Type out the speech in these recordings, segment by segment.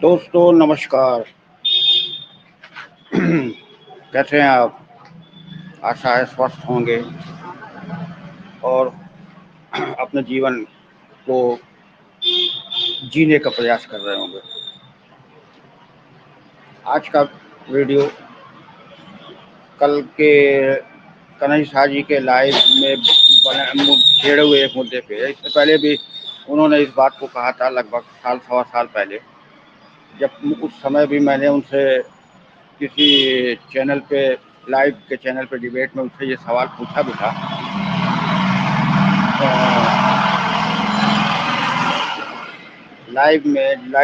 दोस्तों नमस्कार। कैसे हैं आप? आशा है स्वस्थ होंगे और अपने जीवन को जीने का प्रयास कर रहे होंगे। आज का वीडियो कल के कन्हैया शाह जी के लाइव में छेड़े हुए एक मुद्दे पे है। इससे पहले भी उन्होंने इस बात को कहा था, लगभग साल सवा साल पहले, जब उस समय भी मैंने उनसे किसी चैनल पे, लाइव के चैनल पे डिबेट में उनसे ये सवाल पूछा भी था। लाइव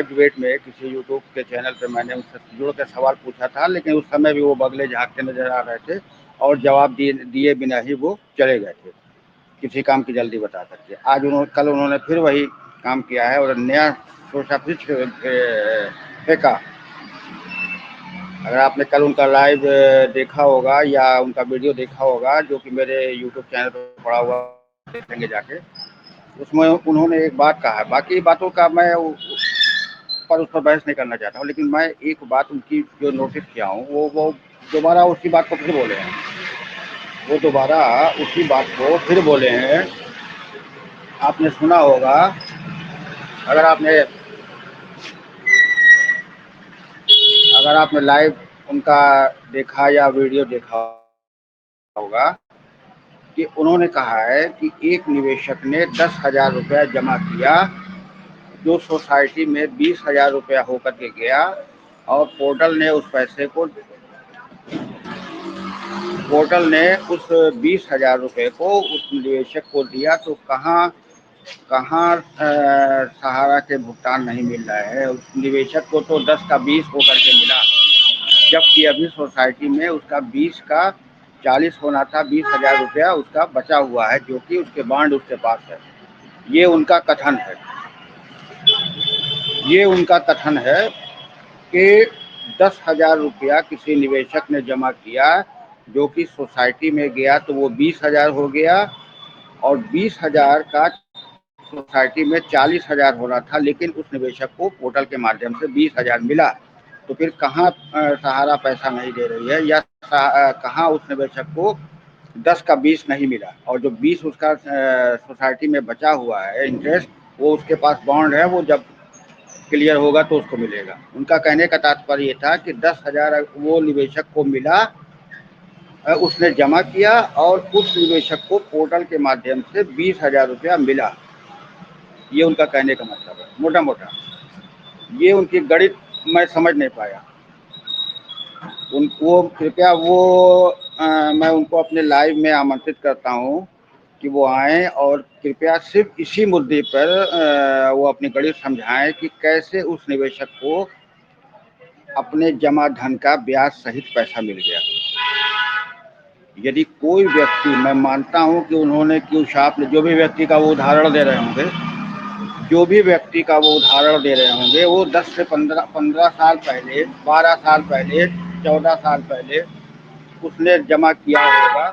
डिबेट में किसी यूट्यूब के चैनल पे मैंने उनसे जुड़ के सवाल पूछा था, लेकिन उस समय भी वो बगले झाँकते नजर आ रहे थे और जवाब दिए बिना ही वो चले गए थे, किसी काम की जल्दी बता करके। कल उन्होंने फिर वही काम किया है और नया सोचा फिर फेंका। अगर आपने कल उनका लाइव देखा होगा या उनका वीडियो देखा होगा, जो कि मेरे यूट्यूब चैनल पर पड़ा हुआ, देखेंगे जाके, उसमें उन्होंने एक बात कहा है। बाकी बातों का मैं उस पर बहस नहीं करना चाहता हूँ, लेकिन मैं एक बात उनकी जो नोटिस किया हूँ, वो दोबारा उसी बात को फिर बोले हैं। वो दोबारा उसी बात को फिर बोले हैं। आपने सुना होगा, अगर आपने लाइव उनका देखा या वीडियो देखा होगा कि उन्होंने कहा है कि एक निवेशक ने 10,000 रुपया जमा किया, जो सोसाइटी में 20,000 रुपया होकर के गया, और पोर्टल ने उस 20,000 रुपये को उस निवेशक को दिया। तो कहाँ कहाँ सहारा के भुगतान नहीं मिल रहा है? उस निवेशक को तो 10 का 20 होकर के मिला, जबकि अभी सोसाइटी में उसका 20 का 40 होना था। 20,000 रुपया उसका बचा हुआ है, जो कि उसके बॉन्ड उसके पास है। ये उनका कथन है। ये उनका कथन है कि 10,000 रुपया किसी निवेशक ने जमा किया, जो कि सोसाइटी में गया तो वो 20,000 हो गया, और 20,000 का सोसाइटी में 40,000 हो रहा था, लेकिन उस निवेशक को पोर्टल के माध्यम से 20,000 मिला। तो फिर कहाँ सहारा पैसा नहीं दे रही है, या कहाँ उस निवेशक को 10 का 20 नहीं मिला, और जो 20 उसका सोसाइटी में बचा हुआ है इंटरेस्ट, वो उसके पास बॉन्ड है, वो जब क्लियर होगा तो उसको मिलेगा। उनका कहने का तात्पर्य ये था कि 10,000 वो निवेशक को मिला, उसने जमा किया, और उस निवेशक को पोर्टल के माध्यम से 20,000 रुपया मिला। ये उनका कहने का मतलब है, मोटा मोटा। ये उनकी गणित मैं समझ नहीं पाया। उनको कृपया मैं उनको अपने लाइव में आमंत्रित करता हूँ कि वो आएँ और कृपया सिर्फ इसी मुद्दे पर वो अपनी गणित समझाएं कि कैसे उस निवेशक को अपने जमा धन का ब्याज सहित पैसा मिल गया। यदि कोई व्यक्ति, मैं मानता हूँ कि उन्होंने जो भी व्यक्ति का वो उदाहरण दे रहे होंगे, वो 10 से 15 साल पहले, 12 साल पहले, 14 साल पहले उसने जमा किया होगा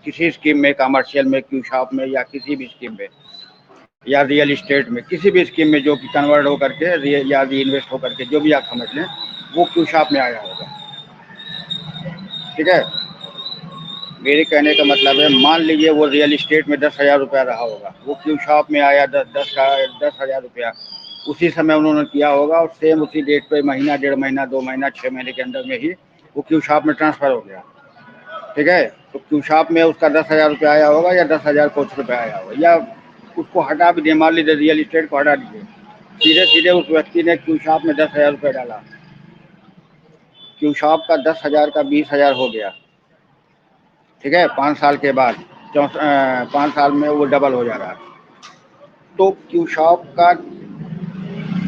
किसी स्कीम में, कमर्शियल में, क्यू शॉप में, या किसी भी स्कीम में, या रियल इस्टेट में, किसी भी स्कीम में, जो कि कन्वर्ट होकर के या री इन्वेस्ट होकर के, जो भी आप समझ लें, वो क्यू शॉप में आया होगा। ठीक है, मेरे कहने का मतलब है, मान लीजिए वो रियल इस्टेट में 10,000 रुपया रहा होगा, वो क्यू शॉप में आया 10,000 रुपया, उसी समय उन्होंने किया होगा, और सेम उसी डेट पे, महीना, 1.5 महीना, 2 महीना, 6 महीने के अंदर में ही वो क्यू शॉप में ट्रांसफ़र हो गया। ठीक है, तो क्यू शॉप में उसका 10,000 रुपया आया होगा, या 10,000 कुछ रुपया आया होगा, या उसको हटा भी दिए, मान लीजिए रियल इस्टेट को हटा दीजिए, सीधे सीधे उस व्यक्ति ने क्यू शॉप में 10,000 रुपया डाला, क्यू शॉप का 10,000 का 20,000 हो गया। ठीक है, 5 साल के बाद, 5 साल में वो डबल हो जा रहा है। तो क्यू शॉप का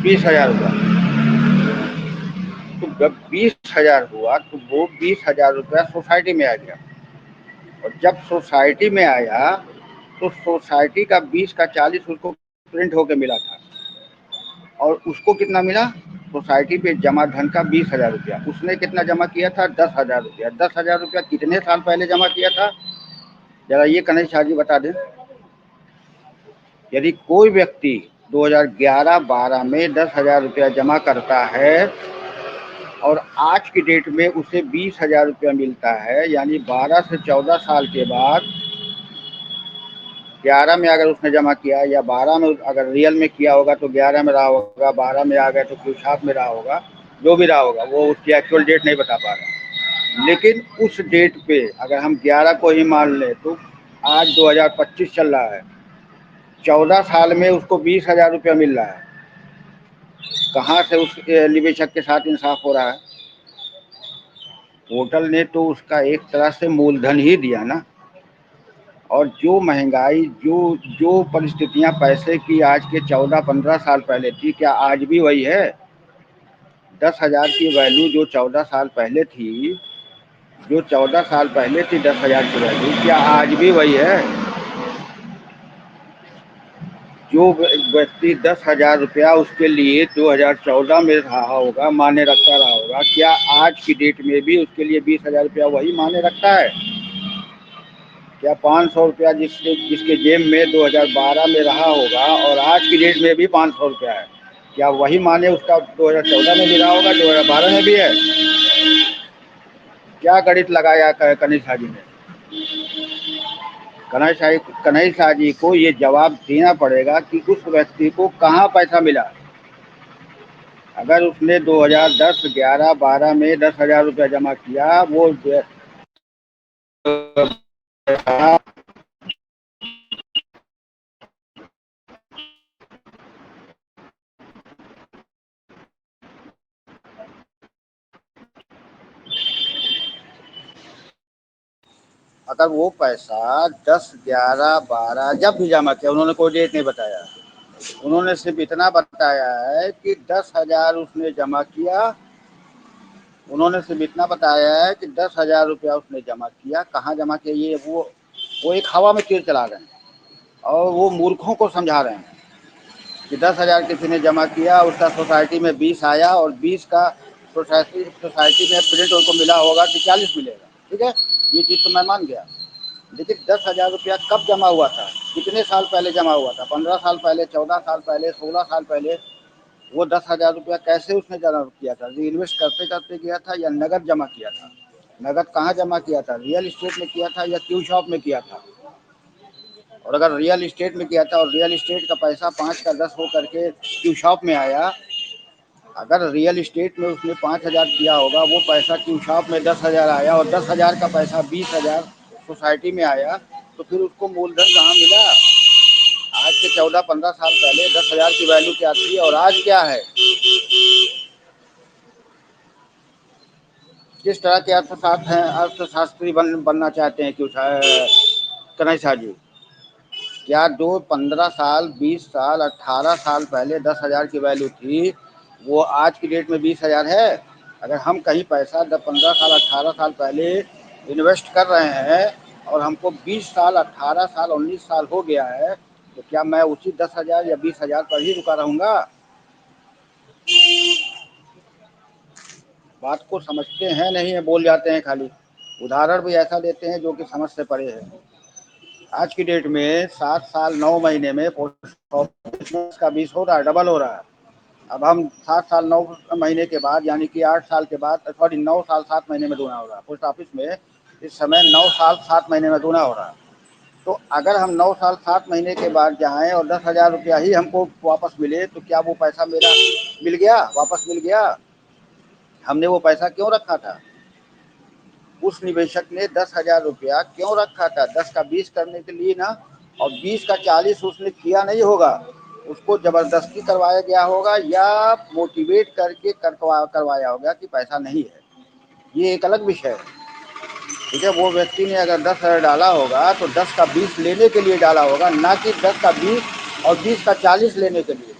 20,000 हुआ, तो जब 20,000 हुआ तो वो 20,000 रुपया सोसाइटी में आ गया, और जब सोसाइटी में आया तो सोसाइटी का 20 का 40 उसको प्रिंट होके मिला था, और उसको कितना मिला? सोसाइटी पे जमा धन का 20,000 रुपया। उसने कितना जमा किया था? 10,000 रुपया। 10,000 रुपया कितने साल पहले जमा किया था, जरा ये कन्हैया शाह जी बता दें। यदि कोई व्यक्ति 2011-12 में 10,000 रुपया जमा करता है और आज की डेट में उसे 20,000 रुपया मिलता है, यानी 12 से 14 साल के बाद 11 में अगर उसने जमा किया या 12 में, अगर रियल में किया होगा तो 11 में रहा होगा, 12 में आ गए तो कुछ हाथ में रहा होगा, जो भी रहा होगा वो उसकी एक्चुअल डेट नहीं बता पा रहा। लेकिन उस डेट पे अगर हम 11 को ही मान लें तो आज 2025 चल रहा है, 14 साल में उसको 20,000 रुपया मिल रहा है। कहाँ से उस निवेशक के साथ इंसाफ हो रहा है? पोर्टल ने तो उसका एक तरह से मूलधन ही दिया ना। और जो महंगाई, जो जो परिस्थितियां पैसे की आज के 14-15 साल पहले थी, क्या आज भी वही है? 10,000 की वैल्यू जो 14 साल पहले थी, जो 14 साल पहले थी 10,000 की वैल्यू, क्या आज भी वही है? जो व्यक्ति 10,000 रुपया उसके लिए 2014 में रहा होगा, माने रखता रहा होगा, क्या आज की डेट में भी उसके लिए 20,000 रुपया वही माने रखता है? क्या 500 रुपया जिसके जेब में 2012 में रहा होगा और आज की डेट में भी 500 रुपया है, क्या वही माने उसका 2014 में भी रहा होगा, 2012 में भी है? क्या गणित लगाया कनिष्ठ शाह जी ने? कन्हैया शाह जी को ये जवाब देना पड़ेगा कि उस व्यक्ति को कहाँ पैसा मिला। अगर उसने 2010, 11, 12 में 10,000 रुपया जमा किया, वो अगर वो पैसा 10, 11, 12 जब भी जमा किया, उन्होंने कोई डेट नहीं बताया, उन्होंने सिर्फ इतना बताया है कि 10,000 उसने जमा किया। उन्होंने सिर्फ इतना बताया है कि 10,000 रुपया उसने जमा किया। कहाँ जमा किया, ये वो एक हवा में तीर चला रहे हैं और वो मूर्खों को समझा रहे हैं कि 10,000 किसी ने जमा किया, उसका सोसाइटी में 20 आया और 20 का सोसाइटी में प्रिंट उनको मिला होगा कि 40 मिलेगा। ठीक है, ये चीज़ तो मैं मान गया। लेकिन 10,000 रुपया कब जमा हुआ था, कितने साल पहले जमा हुआ था? 15 साल पहले, 14 साल पहले, 16 साल पहले। वो 10,000 रुपया कैसे उसने जमा किया था? इन्वेस्ट करते करते किया था या नगद जमा किया था? नगद कहाँ जमा किया था? रियल इस्टेट में किया था या क्यू शॉप में किया था? और अगर रियल इस्टेट में किया था और रियल इस्टेट का पैसा 5 का 10 हो करके क्यू शॉप में आया, अगर रियल इस्टेट में उसने 5,000 किया होगा, वो पैसा क्यू शॉप में 10,000 आया और 10,000 का पैसा 20,000 सोसाइटी में आया, तो फिर उसको मूलधन कहाँ मिला? आज के 14-15 साल पहले 10,000 की वैल्यू क्या थी और आज क्या है? किस तरह के अर्थशास्त्री बनना चाहते हैं क्यों कन्हैया शाह जी? क्या दो 15 साल, 20 साल, 18 साल पहले 10,000 की वैल्यू थी, वो आज की डेट में 20,000 है? अगर हम कहीं पैसा 15 साल, 18 साल पहले इन्वेस्ट कर रहे हैं और हमको 20 साल, 18 साल, 19 साल हो गया है, तो क्या मैं उसी 10,000 या 20,000 पर ही रुका रहूँगा? बात को समझते हैं नहीं है, बोल जाते हैं खाली। उदाहरण भी ऐसा देते हैं जो कि समझ से परे है। आज की डेट में 7 साल 9 महीने में पोस्ट ऑफिस का 20 हो रहा है, डबल हो रहा है। अब हम 7 साल 9 महीने के बाद, यानी कि 8 साल के बाद, सॉरी 9 साल 7 महीने में दूना हो रहा है। पोस्ट ऑफिस में इस समय 9 साल 7 महीने में दूना हो रहा है। तो अगर हम 9 साल 7 महीने के बाद जाएं और 10,000 रुपया ही हमको वापस मिले, तो क्या वो पैसा मेरा मिल गया, वापस मिल गया? हमने वो पैसा क्यों रखा था? उस निवेशक ने 10,000 रुपया क्यों रखा था? 10 का 20 करने के लिए ना, और 20 का 40 उसने किया नहीं होगा, उसको जबरदस्ती करवाया गया होगा या मोटिवेट करके करवाया होगा कि पैसा नहीं है। ये एक अलग विषय है। ठीक है, वो व्यक्ति ने अगर 10,000 डाला होगा तो 10 का 20 लेने के लिए डाला होगा, ना कि 10 का 20 और 20 का 40 लेने के लिए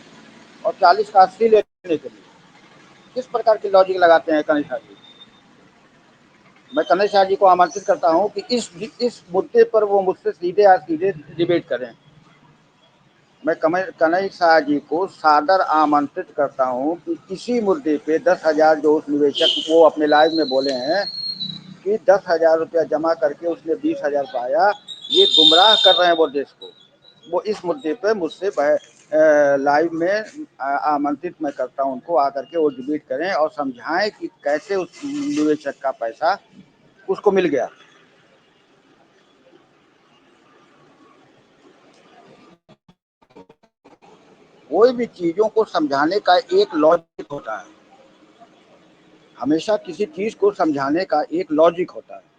और 40 का 80 लेने के लिए। किस प्रकार की लॉजिक लगाते हैं कनिष्ठा जी? मैं कन्हैया शाह जी को आमंत्रित करता हूं कि इस मुद्दे पर वो मुझसे सीधे डिबेट करें। मैं कन्हैया शाह जी को सादर आमंत्रित करता हूं कि इसी मुद्दे पे 10,000 जो उस निवेशक वो अपने लाइव में बोले हैं कि 10,000 रुपया जमा करके उसने 20,000 पाया, ये गुमराह कर रहे हैं वो देश को। वो इस मुद्दे पे मुझसे लाइव में आमंत्रित मैं करता हूं उनको, आकर के वो डिबेट करें और समझाएं कि कैसे उस निवेशक का पैसा उसको मिल गया। कोई भी चीजों को समझाने का एक लॉजिक होता है, हमेशा किसी चीज को समझाने का एक लॉजिक होता है।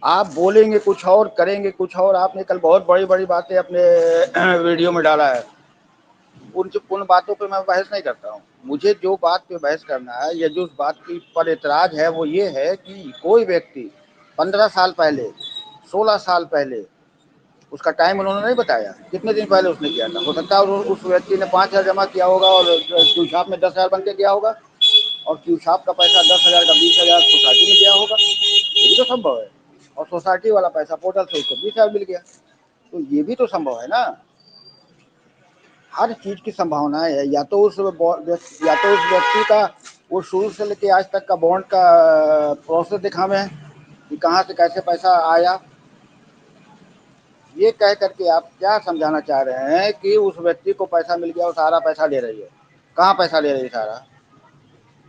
आप बोलेंगे कुछ और, करेंगे कुछ और। आपने कल बहुत बड़ी बड़ी बातें अपने वीडियो में डाला है, उन बातों पे मैं बहस नहीं करता हूँ। मुझे जो बात पे बहस करना है या जो बात की पर एतराज है वो ये है कि कोई व्यक्ति 15 साल पहले, 16 साल पहले, उसका टाइम उन्होंने नहीं बताया कितने दिन पहले उसने किया था। हो सकता है उस व्यक्ति ने 5,000 जमा किया होगा और क्यू छाप में 10,000 बन के गया होगा, और क्यू छाप का पैसा 10,000 का 20,000 सोसाइटी में गया होगा, ये भी तो संभव है। और सोसाइटी वाला पैसा पोर्टल से उसको 20,000 मिल गया, तो ये भी तो संभव है ना। हर चीज की संभावनाएं है। या तो उस व्यक्ति का वो शुरू से लेके आज तक का बॉन्ड का प्रोसेस दिखावे कि कहाँ से कैसे पैसा आया। ये कह करके आप क्या समझाना चाह रहे हैं कि उस व्यक्ति को पैसा मिल गया और सारा पैसा ले रही है। कहाँ पैसा ले रही है सारा?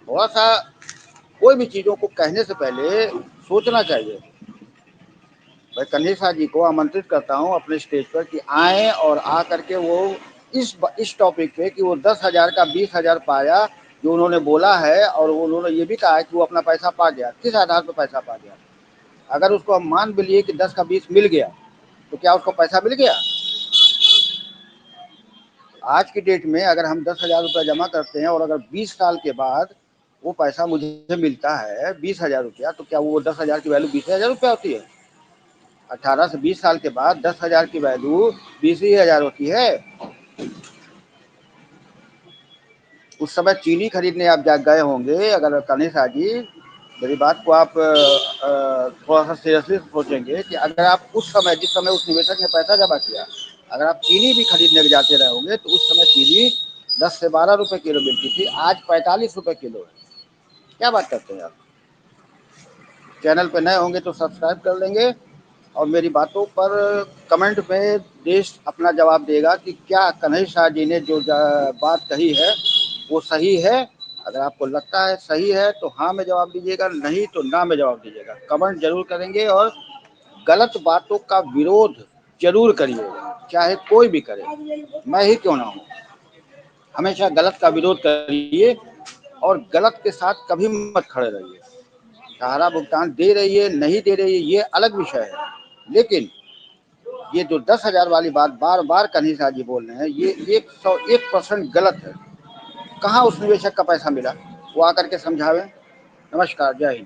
थोड़ा सा कोई भी चीजों को कहने से पहले सोचना चाहिए। मैं कन्हैया जी को आमंत्रित करता हूँ अपने स्टेज पर कि आए और आ करके वो इस टॉपिक पे कि वो 10,000 का 20,000 पाया जो उन्होंने बोला है, और उन्होंने ये भी कहा है कि वो अपना पैसा पा गया। किस आधार पर पैसा पा गया? अगर उसको हम मान भी लिए कि 10 का 20 मिल गया, तो क्या उसको पैसा मिल गया? आज की डेट में अगर हम 10,000 रुपया जमा करते हैं और अगर 20 साल के बाद वो पैसा मुझे मिलता है 20,000 रुपया, तो क्या वो 10,000 की वैल्यू 20,000 रुपया होती है? 18 से 20 साल के बाद 10,000 की वैल्यू 20,000 होती है। उस समय चीनी खरीदने आप जा गए होंगे। अगर कनिष्ठा जी मेरी बात को आप थोड़ा सा सीरियसली सोचेंगे कि अगर आप उस समय, जिस समय उस निवेशक ने पैसा जमा किया, अगर आप चीनी भी खरीदने जाते रहे होंगे तो उस समय चीनी 10 से 12 रुपए किलो मिलती थी, आज 45 रुपए किलो है। क्या बात करते हैं आप? चैनल पे नए होंगे तो सब्सक्राइब कर लेंगे और मेरी बातों पर कमेंट में देश अपना जवाब देगा कि क्या कन्हैया जी ने जो बात कही है वो सही है। अगर आपको लगता है सही है तो हाँ में जवाब दीजिएगा, नहीं तो ना में जवाब दीजिएगा। कमेंट जरूर करेंगे और गलत बातों का विरोध जरूर करिएगा, चाहे कोई भी करे, मैं ही क्यों ना हूँ। हमेशा गलत का विरोध करिए और गलत के साथ कभी मत खड़े रहिए। सहारा भुगतान दे रही है नहीं दे रही है ये अलग विषय है, लेकिन ये जो 10,000 वाली बात बार बार कन्हैया जी बोल रहे हैं ये 101% गलत है। कहाँ उस निवेशक का पैसा मिला, वो आकर के समझावे। नमस्कार, जय हिंद।